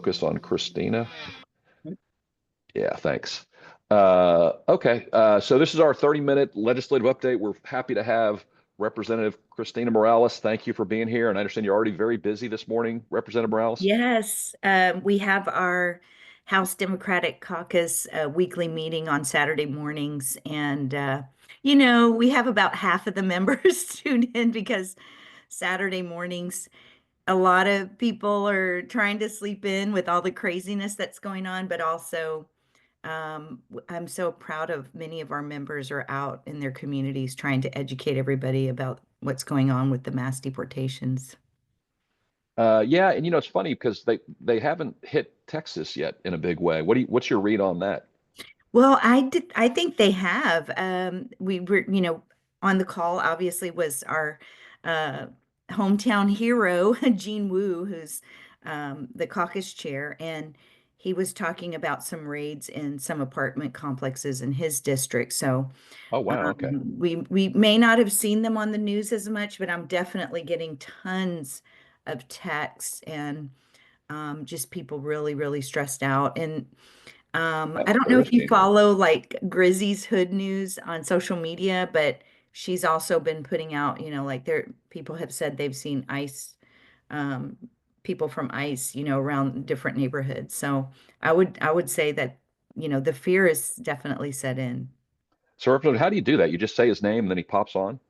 focus on Christina. Yeah, thanks. Okay, so this is our 30-minute legislative update. We're happy to have Representative Christina Morales. Thank you for being here. And I understand you're already very busy this morning, Representative Morales. Yes, we have our House Democratic Caucus weekly meeting on Saturday mornings. And, we have about half of the members tuned in because Saturday mornings, a lot of people are trying to sleep in with all the craziness that's going on. But also, I'm so proud of many of our members are out in their communities trying to educate everybody about what's going on with the mass deportations. Yeah, and it's funny because they haven't hit Texas yet in a big way. What's your read on that? Well, I think they have. We were, on the call obviously was our uh, hometown hero, Gene Wu, who's the caucus chair, and he was talking about some raids in some apartment complexes in his district. So Oh, wow. Okay. we may not have seen them on the news as much, but I'm definitely getting tons of texts and just people really, really stressed out. And I don't know Where if is you Gene Wu? follow like Grizzy's Hood News on social media, but she's also been putting out, like there people have said they've seen ICE, um, people from ICE, around different neighborhoods. So I would say that, the fear is definitely set in. So, Representative, how do you do that? You just say his name and then he pops on?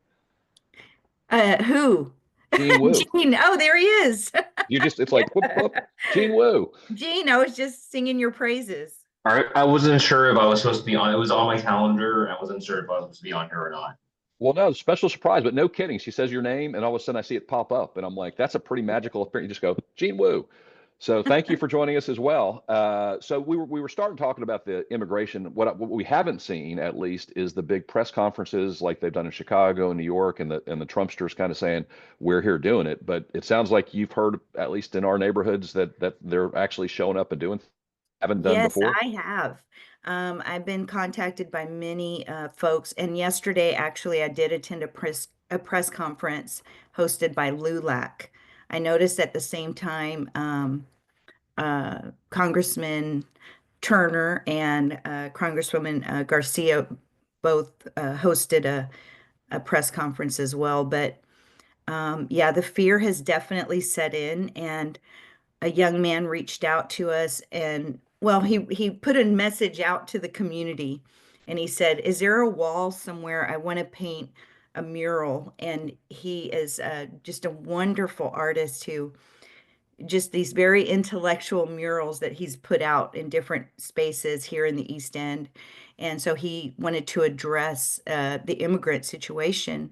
Who? Gene Wu. Gene. Oh, there he is. It's like whoop whoop, Gene Wu. Gene, I was just singing your praises. I wasn't sure if I was supposed to be on. It was on my calendar. I wasn't sure if I was supposed to be on here or not. Well, no, special surprise, but no kidding. She says your name, and all of a sudden I see it pop up, and I'm like, that's a pretty magical appearance. You just go, Gene Wu. So thank you for joining us as well. So we were starting talking about the immigration. What we haven't seen, at least, is the big press conferences like they've done in Chicago and New York, and the Trumpsters kind of saying we're here doing it. But it sounds like you've heard, at least in our neighborhoods, that they're actually showing up and doing haven't done Yes, before. I have. I've been contacted by many folks, and yesterday, actually, I did attend a press conference hosted by LULAC. I noticed at the same time, Congressman Turner and Congresswoman Garcia both hosted a press conference as well. But yeah, the fear has definitely set in, and a young man reached out to us and well he put a message out to the community, and he said, is there a wall somewhere? I want to paint a mural. And he is just a wonderful artist who just these very intellectual murals that he's put out in different spaces here in the East End. And so he wanted to address the immigrant situation.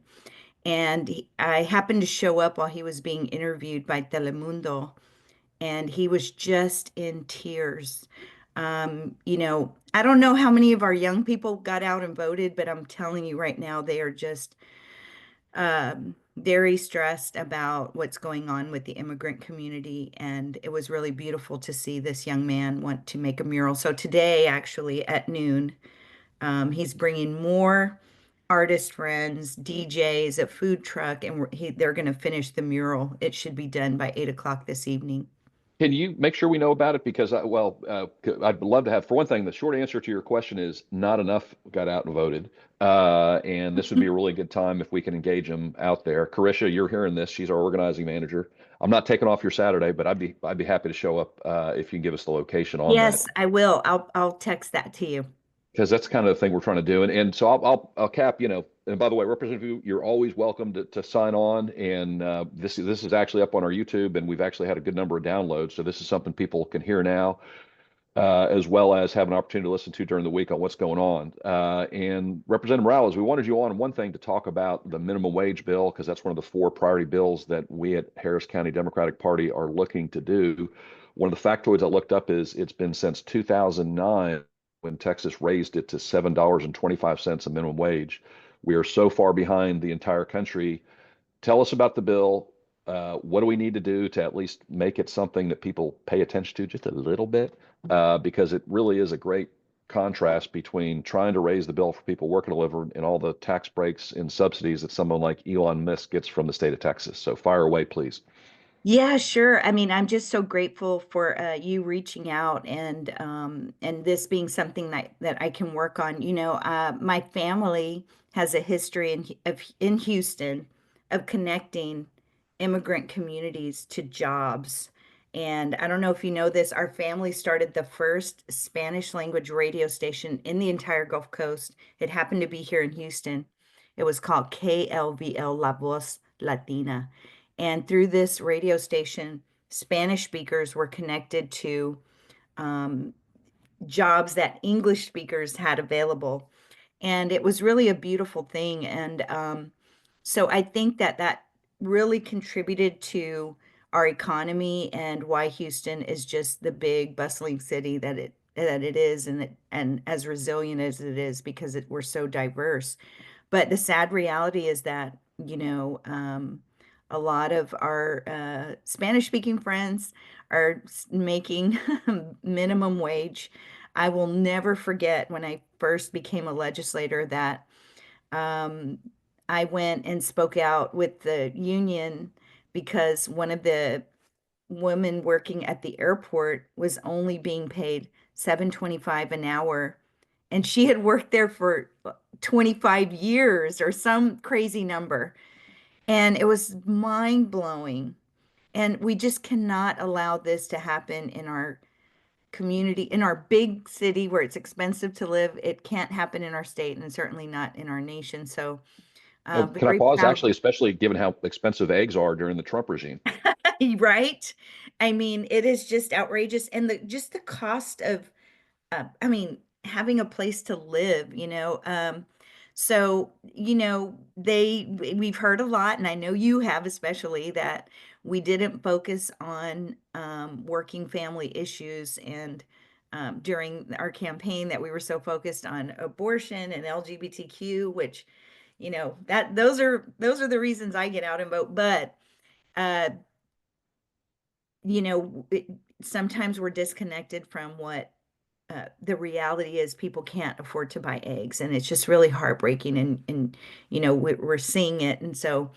And I happened to show up while he was being interviewed by Telemundo, and he was just in tears. I don't know how many of our young people got out and voted, but I'm telling you right now, they are just very stressed about what's going on with the immigrant community. And it was really beautiful to see this young man want to make a mural. So today, actually, at noon, he's bringing more artist friends, DJs, a food truck, and they're going to finish the mural. It should be done by 8 o'clock this evening. Can you make sure we know about it? Because, I'd love to have, for one thing, the short answer to your question is not enough got out and voted. And this would be a really good time if we can engage them out there. Carisha, you're hearing this. She's our organizing manager. I'm not taking off your Saturday, but I'd be happy to show up if you can give us the location on that. Yes, I will. I'll text that to you. Because that's kind of the thing we're trying to do. And so I'll cap, and by the way, Representative, you're always welcome to sign on. And this is actually up on our YouTube, and we've actually had a good number of downloads. So this is something people can hear now, as well as have an opportunity to listen to during the week on what's going on. And Representative Morales, we wanted you on one thing to talk about the minimum wage bill, because that's one of the four priority bills that we at Harris County Democratic Party are looking to do. One of the factoids I looked up is it's been since 2009 when Texas raised it to $7.25 a minimum wage. We are so far behind the entire country. Tell us about the bill. What do we need to do to at least make it something that people pay attention to just a little bit? Because it really is a great contrast between trying to raise the bill for people working to live and all the tax breaks and subsidies that someone like Elon Musk gets from the state of Texas. So fire away, please. Yeah, sure. I mean, I'm just so grateful for you reaching out and this being something that I can work on. My family has a history in Houston of connecting immigrant communities to jobs. And I don't know if you know this, our family started the first Spanish language radio station in the entire Gulf Coast. It happened to be here in Houston. It was called KLVL La Voz Latina. And through this radio station, Spanish speakers were connected to um, jobs that English speakers had available. And it was really a beautiful thing. And so I think that really contributed to our economy and why Houston is just the big bustling city that it is, and as resilient as it is because we're so diverse. But the sad reality is that, a lot of our Spanish speaking friends are making minimum wage. I will never forget when I first became a legislator that um, I went and spoke out with the union because one of the women working at the airport was only being paid 7.25 an hour, and she had worked there for 25 years or some crazy number. And it was mind blowing. And we just cannot allow this to happen in our community, in our big city where it's expensive to live. It can't happen in our state and certainly not in our nation. So, Oh, can I very pause? proud. Actually, especially given how expensive eggs are during the Trump regime. Right? I mean, it is just outrageous. And just the cost of I mean, having a place to live, so, we've heard a lot, and I know you have especially, that we didn't focus on working family issues, and during our campaign that we were so focused on abortion and LGBTQ, which, that those are the reasons I get out and vote. But uh, sometimes we're disconnected from what the reality is. People can't afford to buy eggs, and it's just really heartbreaking. And we're seeing it, and so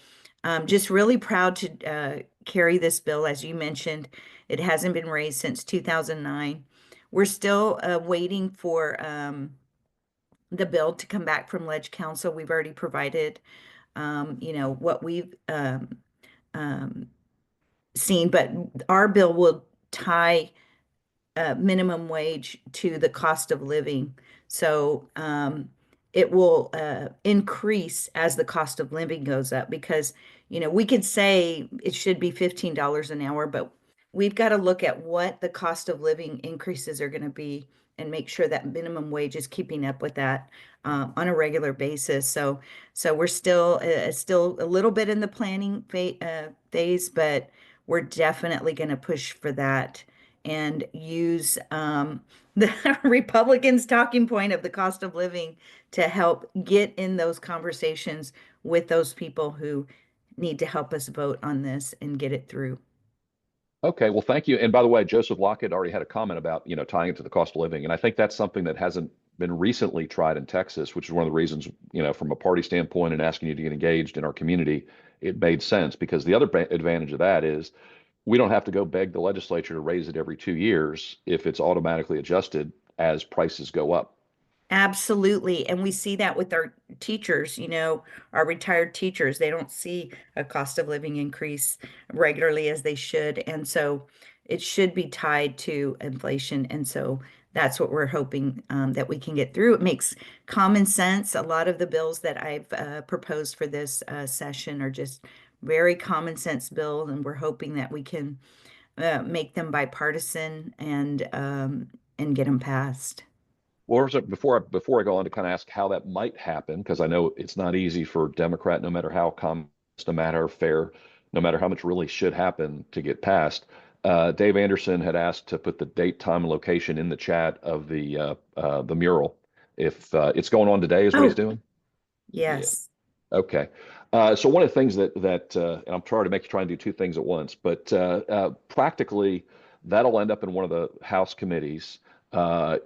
just really proud to carry this bill. As you mentioned, it hasn't been raised since 2009. We're still waiting for the bill to come back from Ledge Council. We've already provided, what we've um, seen, but our bill will tie minimum wage to the cost of living. So it will increase as the cost of living goes up because, we could say it should be $15 an hour, but we've got to look at what the cost of living increases are going to be and make sure that minimum wage is keeping up with that on a regular basis. So we're still a little bit in the planning phase, but we're definitely going to push for that and use the Republicans' talking point of the cost of living to help get in those conversations with those people who need to help us vote on this and get it through. Okay, well, thank you. And by the way, Joseph Lockett already had a comment about, tying it to the cost of living. And I think that's something that hasn't been recently tried in Texas, which is one of the reasons, from a party standpoint and asking you to get engaged in our community, it made sense because the other advantage of that is we don't have to go beg the legislature to raise it every 2 years if it's automatically adjusted as prices go up. Absolutely. And we see that with our teachers, our retired teachers. They don't see a cost of living increase regularly as they should. And so it should be tied to inflation. And so that's what we're hoping that we can get through. It makes common sense. A lot of the bills that I've proposed for this session are just very common sense bills, and we're hoping that we can make them bipartisan and get them passed. Well, before I go on to kind of ask how that might happen, because I know it's not easy for Democrat, no matter how communist, no matter fair, no matter how much really should happen to get passed. Dave Anderson had asked to put the date, time, and location in the chat of the mural. If it's going on today, is what he's Oh, doing. Yeah. yes. Okay. So one of the things and I'm trying to try and do two things at once, but practically that'll end up in one of the House committees.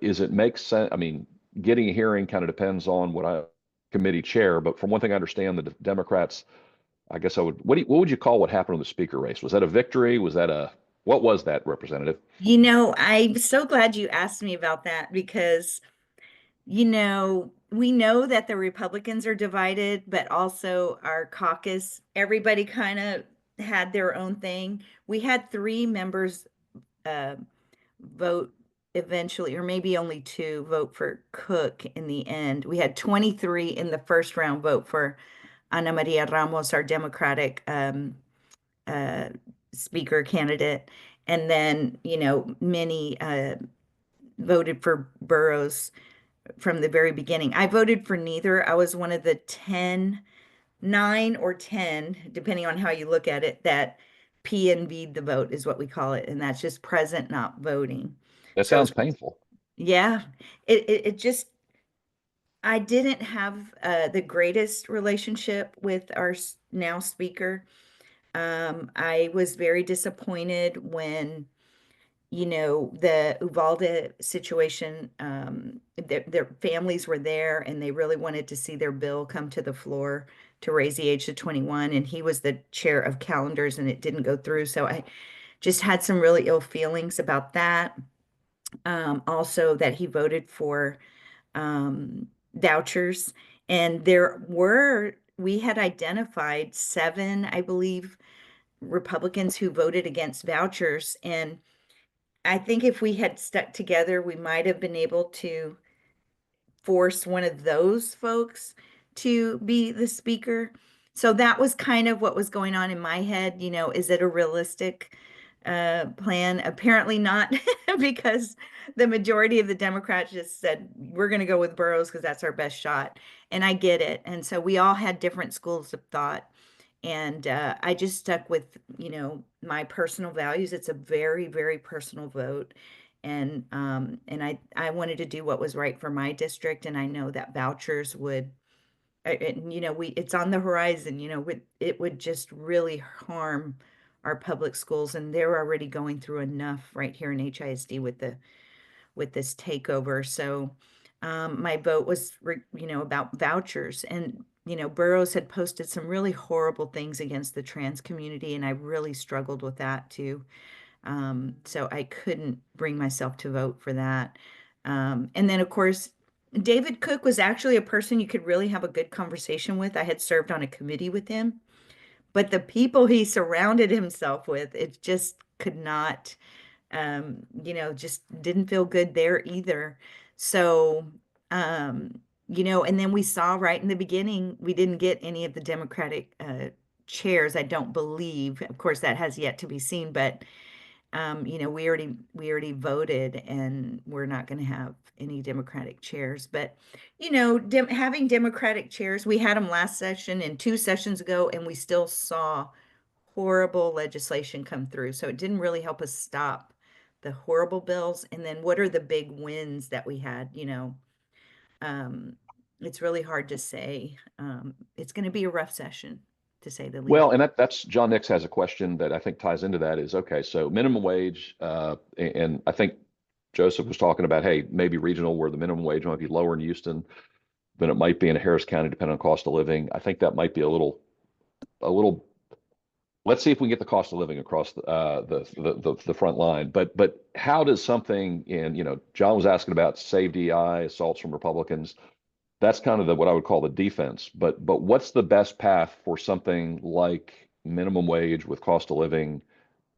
Is it makes sense? I mean, getting a hearing kind of depends on what I committee chair, but from one thing I understand, the Democrats I guess I would, what would you call what happened in the speaker race? Was that a victory? Was that what was that, Representative? I'm so glad you asked me about that because, we know that the Republicans are divided, but also our caucus, everybody kind of had their own thing. We had three members uh, vote eventually, or maybe only two vote for Cook in the end. We had 23 in the first round vote for Ana Maria Ramos, our Democratic uh, speaker candidate. And then, many voted for Burrows from the very beginning. I voted for neither. I was one of the 10, 9 or 10, depending on how you look at it, that P and V'd the vote is what we call it. And that's just present, not voting. That So sounds painful. yeah, it just, I didn't have the greatest relationship with our now speaker. I was very disappointed when the Uvalde situation, their families were there and they really wanted to see their bill come to the floor to raise the age to 21. And he was the chair of calendars and it didn't go through. So I just had some really ill feelings about that. Also, that he voted for vouchers. And we had identified seven, I believe, Republicans who voted against vouchers. And I think if we had stuck together, we might have been able to force one of those folks to be the speaker. So that was kind of what was going on in my head. Is it a realistic plan? Apparently not, because the majority of the Democrats just said, we're going to go with Burrows because that's our best shot. And I get it. And so we all had different schools of thought. And I just stuck with, my personal values. It's a very, very personal vote. And I wanted to do what was right for my district. And I know that vouchers would, and, it's on the horizon, it would just really harm our public schools. And they're already going through enough right here in HISD with this takeover. So my vote was, about vouchers. And, Burroughs had posted some really horrible things against the trans community, and I really struggled with that too. So I couldn't bring myself to vote for that. And then, of course, David Cook was actually a person you could really have a good conversation with. I had served on a committee with him, but the people he surrounded himself with, it just could not just didn't feel good there either. So, and then we saw right in the beginning, we didn't get any of the Democratic chairs, I don't believe. Of course, that has yet to be seen, but we already voted, and we're not going to have any Democratic chairs. But having Democratic chairs, we had them last session and 2 sessions ago, and we still saw horrible legislation come through. So it didn't really help us stop the horrible bills. And then what are the big wins that we had? Um, it's really hard to say. It's going to be a rough session, to say the least. Well, and that's John Nix has a question that I think ties into that is, okay, so minimum wage, and I think Joseph was talking about, hey, maybe regional where the minimum wage might be lower in Houston than it might be in Harris County, depending on cost of living. I think that might be a little. Let's see if we can get the cost of living across the front line. But how does something in, John was asking about save DI, assaults from Republicans. That's kind of what I would call the defense. But what's the best path for something like minimum wage with cost of living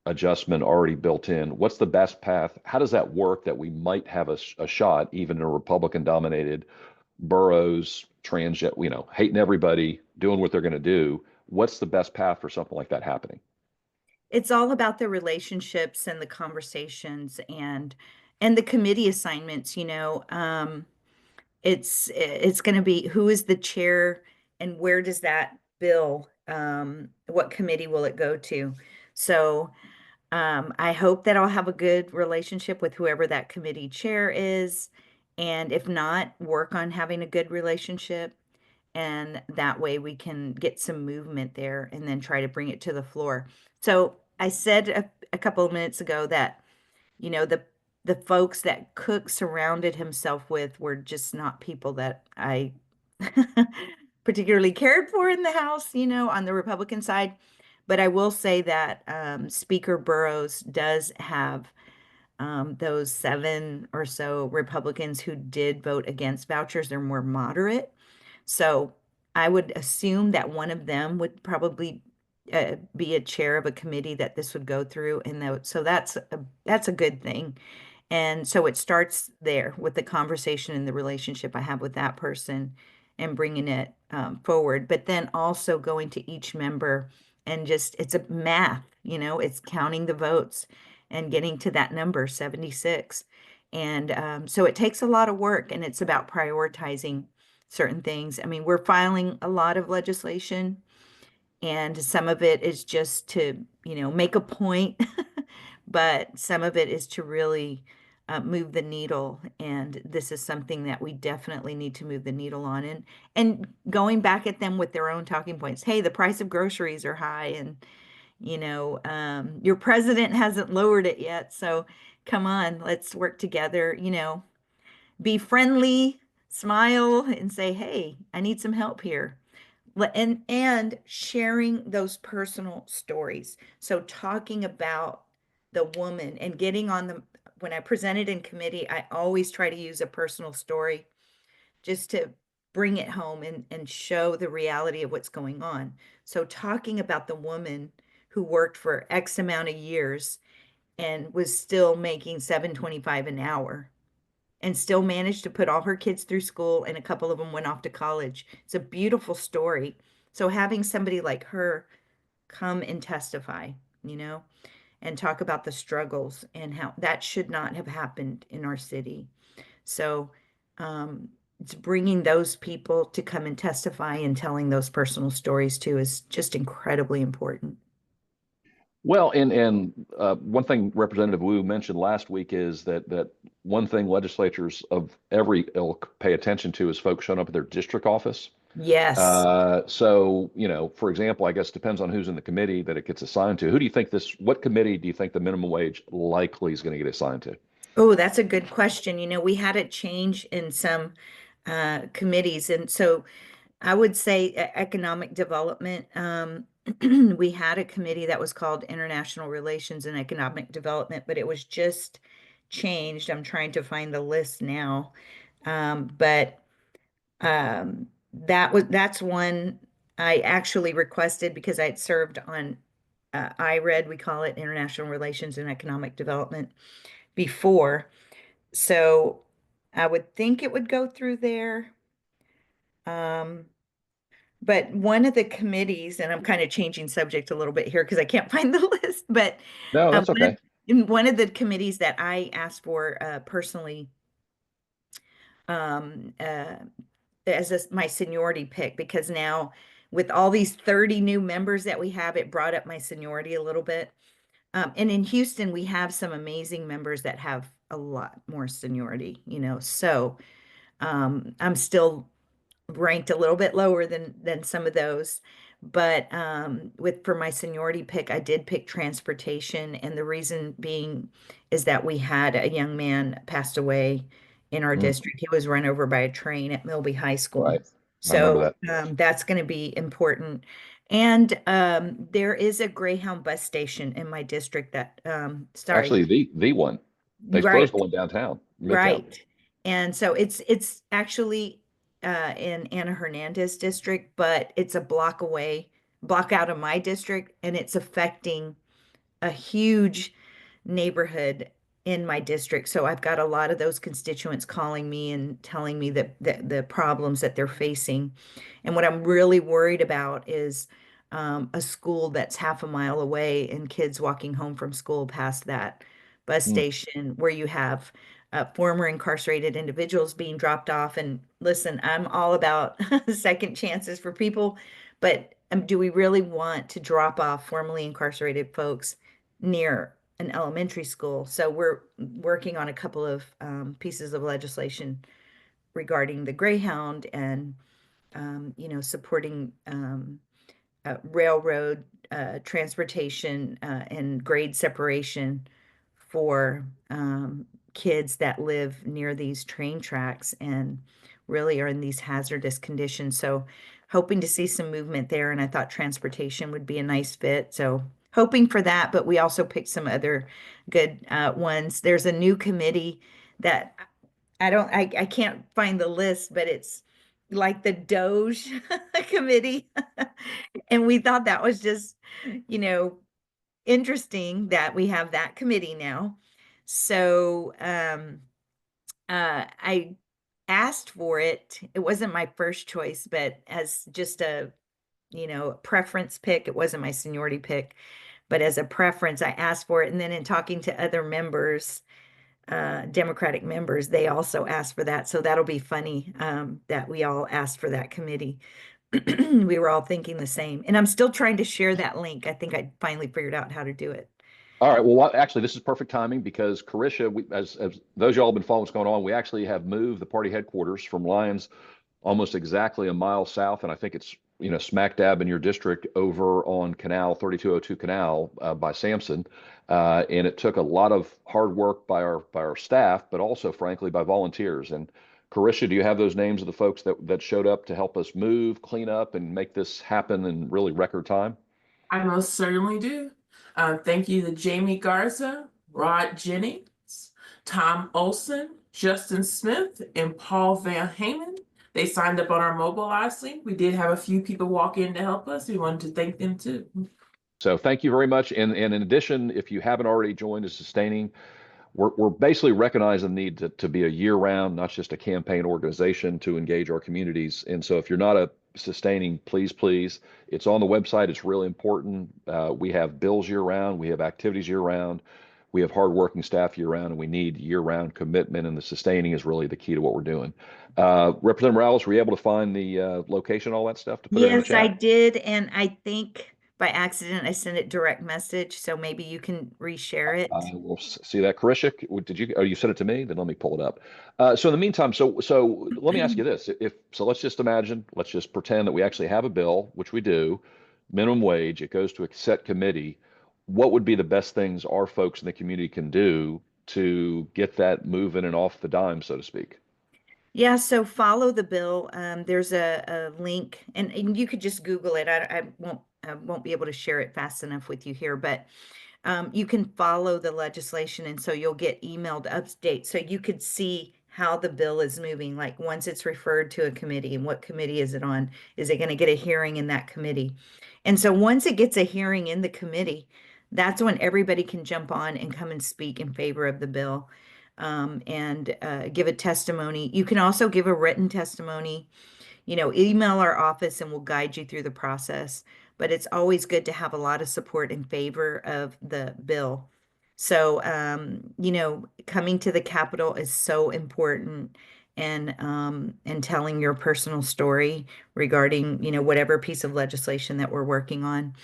adjustment already built in? What's the best path? How does that work that we might have a shot, even in a Republican dominated boroughs, hating everybody, doing what they're going to do? What's the best path for something like that happening? It's all about the relationships and the conversations and the committee assignments. It's going to be who is the chair and where does that bill, what committee will it go to? So I hope that I'll have a good relationship with whoever that committee chair is. And if not, work on having a good relationship. And that way we can get some movement there and then try to bring it to the floor. So I said a couple of minutes ago that, the folks that Cook surrounded himself with were just not people that I particularly cared for in the House, on the Republican side. But I will say that Speaker Burrows does have those 7 or so Republicans who did vote against vouchers. They're more moderate. So I would assume that one of them would probably be a chair of a committee that this would go through. And so that's a good thing. And so it starts there with the conversation and the relationship I have with that person and bringing it forward. But then also going to each member and just, it's a math, it's counting the votes and getting to that number, 76. And so it takes a lot of work, and it's about prioritizing certain things. I mean, we're filing a lot of legislation, and some of it is just to, make a point, but some of it is to really move the needle. And this is something that we definitely need to move the needle on. And going back at them with their own talking points. Hey, the price of groceries are high, and your president hasn't lowered it yet. So come on, let's work together, be friendly, smile, and say, hey, I need some help here. And sharing those personal stories. So talking about the woman and getting on when I presented in committee, I always try to use a personal story just to bring it home and show the reality of what's going on. So talking about the woman who worked for X amount of years and was still making 7.25 an hour and still managed to put all her kids through school, and a couple of them went off to college. It's a beautiful story. So having somebody like her come and testify, you know, and talk about the struggles and how that should not have happened in our city. So it's bringing those people to come and testify and telling those personal stories too is just incredibly important. Well, and one thing Representative Wu mentioned last week is that one thing legislatures of every ilk pay attention to is folks showing up at their district office. Yes. So, for example, I guess depends on who's in the committee that it gets assigned to. Who do you think what committee do you think the minimum wage likely is going to get assigned to? Oh, that's a good question. We had a change in some committees. And so I would say economic development. We had a committee that was called International Relations and Economic Development, but it was just changed. I'm trying to find the list now. But that's one I actually requested because I'd served on IRED, we call it International Relations and Economic Development before. So I would think it would go through there. Um, but one of the committees, and I'm kind of changing subject a little bit here because I can't find the list, but No, um, that's one of, okay. in one of the committees that I asked for personally um, as my seniority pick, because now with all these 30 new members that we have, it brought up my seniority a little bit. And in Houston, we have some amazing members that have a lot more seniority, so I'm still ranked a little bit lower than some of those. But with for my seniority pick, I did pick transportation, and the reason being is that we had a young man passed away in our Mm, district. He was run over by a train at Milby High School. right. I remember So that. that's going to be important. And there is a Greyhound bus station in my district that, sorry, Actually, the one. They closed the right. one downtown, Midtown. Right. And so it's actually in Ana Hernandez district, but it's a block out of my district, and it's affecting a huge neighborhood in my district. So I've got a lot of those constituents calling me and telling me that the problems that they're facing. And what I'm really worried about is a school that's half a mile away and kids walking home from school past that bus Mm, station where you have former incarcerated individuals being dropped off. And listen, I'm all about second chances for people, but do we really want to drop off formerly incarcerated folks near an elementary school? So we're working on a couple of pieces of legislation regarding the Greyhound and supporting railroad transportation and grade separation for kids that live near these train tracks and really are in these hazardous conditions. So hoping to see some movement there. And I thought transportation would be a nice fit. So hoping for that, but we also picked some other good ones. There's a new committee that I can't find the list, but it's like the Doge committee. And we thought that was just, you know, interesting that we have that committee now. So I asked for it. It wasn't my first choice, but as just a, you know, preference pick, it wasn't my seniority pick, but as a preference, I asked for it. And then in talking to other members, Democratic members, they also asked for that. So that'll be funny that we all asked for that committee. We were all thinking the same. And I'm still trying to share that link. I think I finally figured out how to do it. All right. Well, actually, this is perfect timing because Carisha, as those of y'all have been following what's going on, we actually have moved the party headquarters from Lyons almost exactly a mile south, and I think it's smack dab in your district over on Canal 3202 Canal by Sampson, and it took a lot of hard work by our staff, but also frankly by volunteers. And Carisha, do you have those names of the folks that showed up to help us move, clean up, and make this happen in really record time? I most certainly do. Thank you to Jamie Garza, Rod Jennings, Tom Olson, Justin Smith, and Paul Van Hamen. They signed up on our Mobilize link. We did have a few people walk in to help us. We wanted to thank them too. So thank you very much. And in addition, if you haven't already joined us sustaining, we're basically recognizing the need to be a year-round, not just a campaign organization to engage our communities. And so if you're not a sustaining, please, it's on the website. It's really important. We have bills year-round. We have activities year-round. We have hardworking staff year-round, and we need year-round commitment. And the sustaining is really the key to what we're doing. Representative Morales, were you able to find the location, all that stuff to put it in the Yes, I chat? did. And I think by accident I sent it direct message. So maybe you can reshare it. I will see that. Karisha, did you? Oh, you sent it to me. Then let me pull it up. So in the meantime, so let me ask you this: if so, let's just imagine, let's just pretend that we actually have a bill, which we do, minimum wage. It goes to a set committee. What would be the best things our folks in the community can do to get that moving and off the dime, so to speak? Yeah, so follow the bill. There's a link, and you could just Google it. I won't be able to share it fast enough with you here, but you can follow the legislation, and so you'll get emailed updates. So you could see how the bill is moving, like once it's referred to a committee, and what committee is it on? Is it going to get a hearing in that committee? And so once it gets a hearing in the committee, that's when everybody can jump on and come and speak in favor of the bill and give a testimony. You can also give a written testimony, email our office and we'll guide you through the process. But it's always good to have a lot of support in favor of the bill. So, coming to the Capitol is so important and telling your personal story regarding, whatever piece of legislation that we're working on.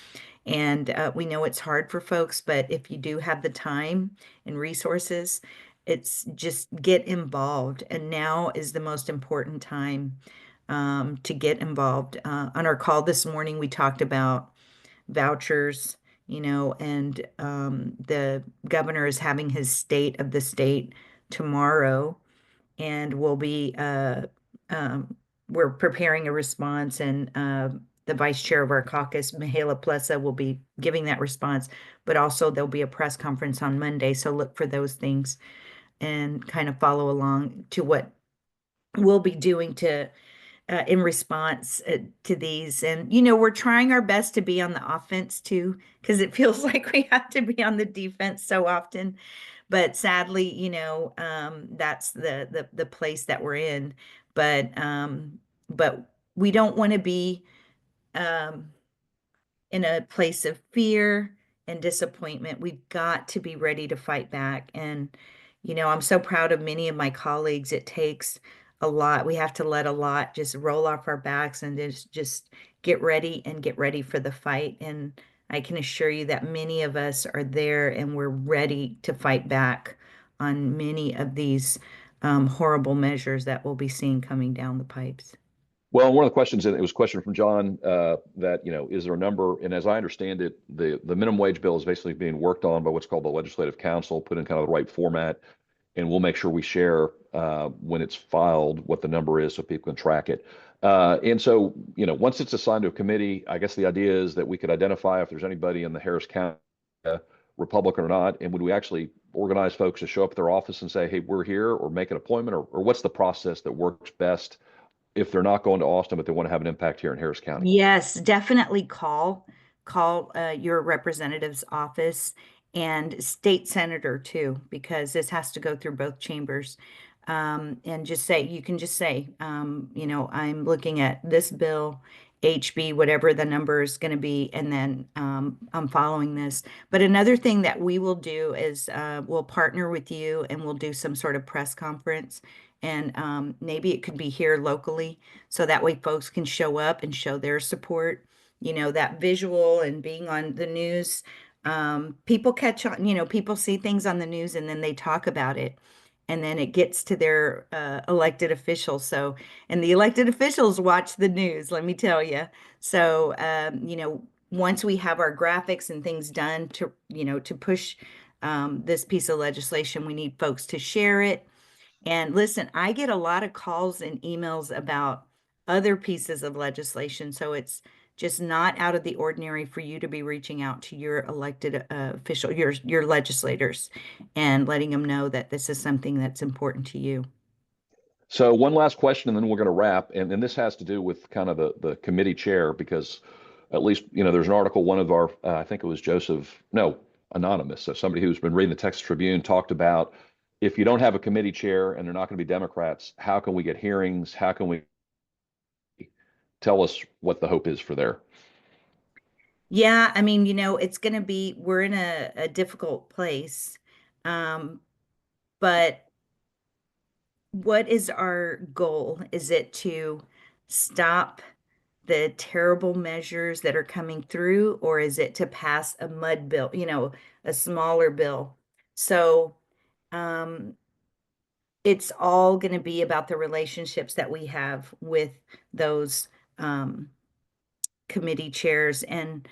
And we know it's hard for folks, but if you do have the time and resources, it's just get involved. And now is the most important time to get involved. On our call this morning, we talked about vouchers, and the governor is having his state of the state tomorrow, and we're preparing a response, and the vice chair of our caucus, Mihaela Plessa, will be giving that response, but also there'll be a press conference on Monday. So look for those things and kind of follow along to what we'll be doing in response to these. And, we're trying our best to be on the offense too, because it feels like we have to be on the defense so often. But sadly, that's the place that we're in. But we don't want to be in a place of fear and disappointment. We've got to be ready to fight back. And, I'm so proud of many of my colleagues. It takes a lot. We have to let a lot just roll off our backs and just get ready for the fight. And I can assure you that many of us are there and we're ready to fight back on many of these horrible measures that we'll be seeing coming down the pipes. Well, one of the questions, and it was a question from John, that, is there a number? And as I understand it, the minimum wage bill is basically being worked on by what's called the Legislative Council, put in kind of the right format. and we'll make sure we share when it's filed what the number is so people can track it. And so, once it's assigned to a committee, I guess the idea is that we could identify if there's anybody in the Harris County, Republican or not, and would we actually organize folks to show up at their office and say, hey, we're here, or make an appointment, or what's the process that works best if they're not going to Austin, but they want to have an impact here in Harris County? Yes, definitely call your representative's office and state senator too, because this has to go through both chambers. And you can just say, I'm looking at this bill, HB, whatever the number is going to be, and then I'm following this. But another thing that we will do is we'll partner with you and we'll do some sort of press conference. And maybe it could be here locally, so that way folks can show up and show their support. That visual and being on the news, people catch on, people see things on the news and then they talk about it. And then it gets to their elected officials. So, and the elected officials watch the news, let me tell you. So, once we have our graphics and things done to push this piece of legislation, we need folks to share it. And listen, I get a lot of calls and emails about other pieces of legislation. So it's just not out of the ordinary for you to be reaching out to your elected official, your legislators, and letting them know that this is something that's important to you. So one last question, and then we're going to wrap. And this has to do with kind of the committee chair, because at least, there's an article, one of our, I think it was anonymous. So somebody who's been reading the Texas Tribune talked about, if you don't have a committee chair and they're not going to be Democrats, how can we get hearings? How can we tell us what the hope is for there? Yeah, I mean, it's going to be, we're in a difficult place. But what is our goal? Is it to stop the terrible measures that are coming through, or is it to pass a mud bill, a smaller bill? So, it's all going to be about the relationships that we have with those committee chairs, and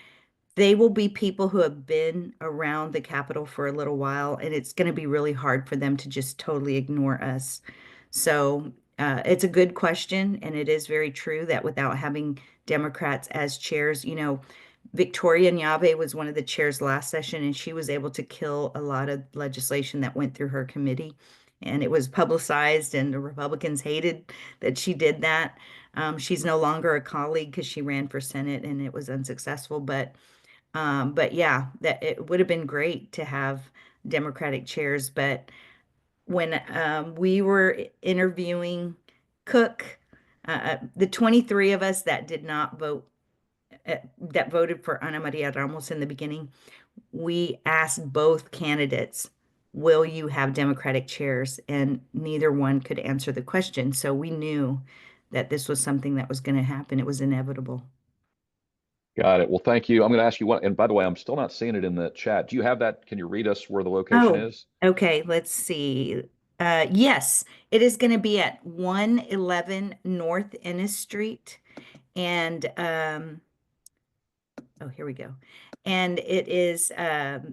they will be people who have been around the Capitol for a little while, and it's going to be really hard for them to just totally ignore us. So it's a good question, and it is very true that without having Democrats as chairs, Victoria Nyave was one of the chairs last session, and she was able to kill a lot of legislation that went through her committee. And it was publicized, and the Republicans hated that she did that. She's no longer a colleague because she ran for Senate and it was unsuccessful. But yeah, that it would have been great to have Democratic chairs. But when we were interviewing Cook, the 23 of us that did not vote, that voted for Ana Maria Ramos in the beginning, we asked both candidates, will you have Democratic chairs? And neither one could answer the question. So we knew that this was something that was going to happen. It was inevitable. Got it. Well, thank you. I'm going to ask you one, and by the way, I'm still not seeing it in the chat. Do you have that? Can you read us where the location is? Okay, let's see. Yes, it is going to be at 111 North Ennis Street. And here we go. And it is, there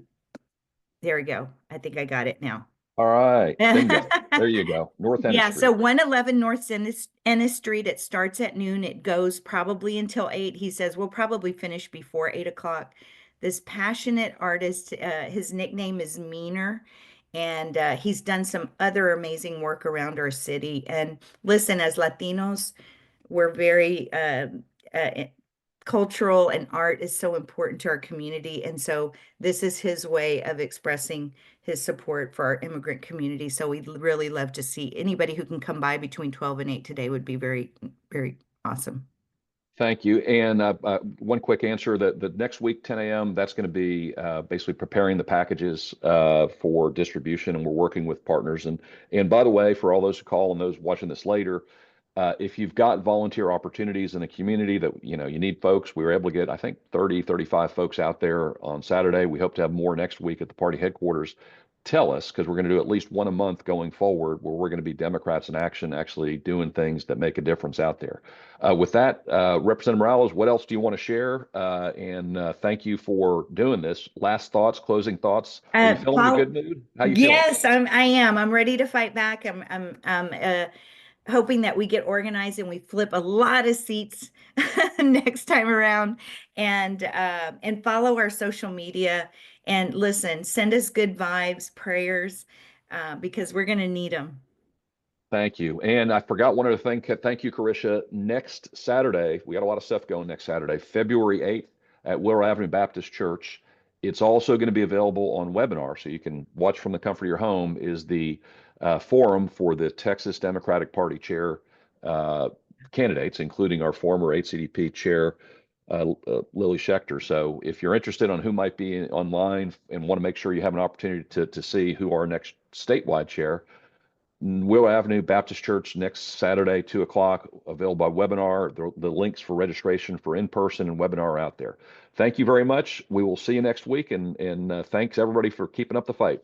we go. I think I got it now. All right. Bingo. There you go. North Ennis Yeah, Street. so 111 North Ennis Street. It starts at noon. It goes probably until 8. He says we'll probably finish before 8 o'clock. This passionate artist, his nickname is Meaner, and he's done some other amazing work around our city. And listen, as Latinos, we're very cultural, and art is so important to our community. And so this is his way of expressing his support for our immigrant community. So we'd really love to see anybody who can come by between 12 and 8 today would be very, very awesome. Thank you. And one quick answer, that the next week, 10 a.m., that's going to be basically preparing the packages for distribution, and we're working with partners. And by the way, for all those who call and those watching this later, if you've got volunteer opportunities in the community that, you need folks, we were able to get, I think, 30, 35 folks out there on Saturday. We hope to have more next week at the party headquarters. tell us, because we're going to do at least one a month going forward, where we're going to be Democrats in action, actually doing things that make a difference out there. With that, Representative Morales, what else do you want to share? And thank you for doing this. Last thoughts, closing thoughts. Are you feeling in a Paul, good mood? How you feeling? yes, I am. I'm ready to fight back. I'm hoping that we get organized and we flip a lot of seats next time around, and follow our social media and listen, send us good vibes, prayers, because we're going to need them. Thank you. And I forgot one other thing. Thank you, Carisha. Next Saturday, we got a lot of stuff going next Saturday, February 8th at Willow Avenue Baptist Church. It's also going to be available on webinar, so you can watch from the comfort of your home, is the forum for the Texas Democratic Party chair candidates, including our former HCDP chair, Lily Schechter. So if you're interested on who might be online and want to make sure you have an opportunity to see who our next statewide chair, Willow Avenue Baptist Church next Saturday, 2 o'clock, available by webinar. The links for registration for in-person and webinar are out there. Thank you very much. We will see you next week, and thanks everybody for keeping up the fight.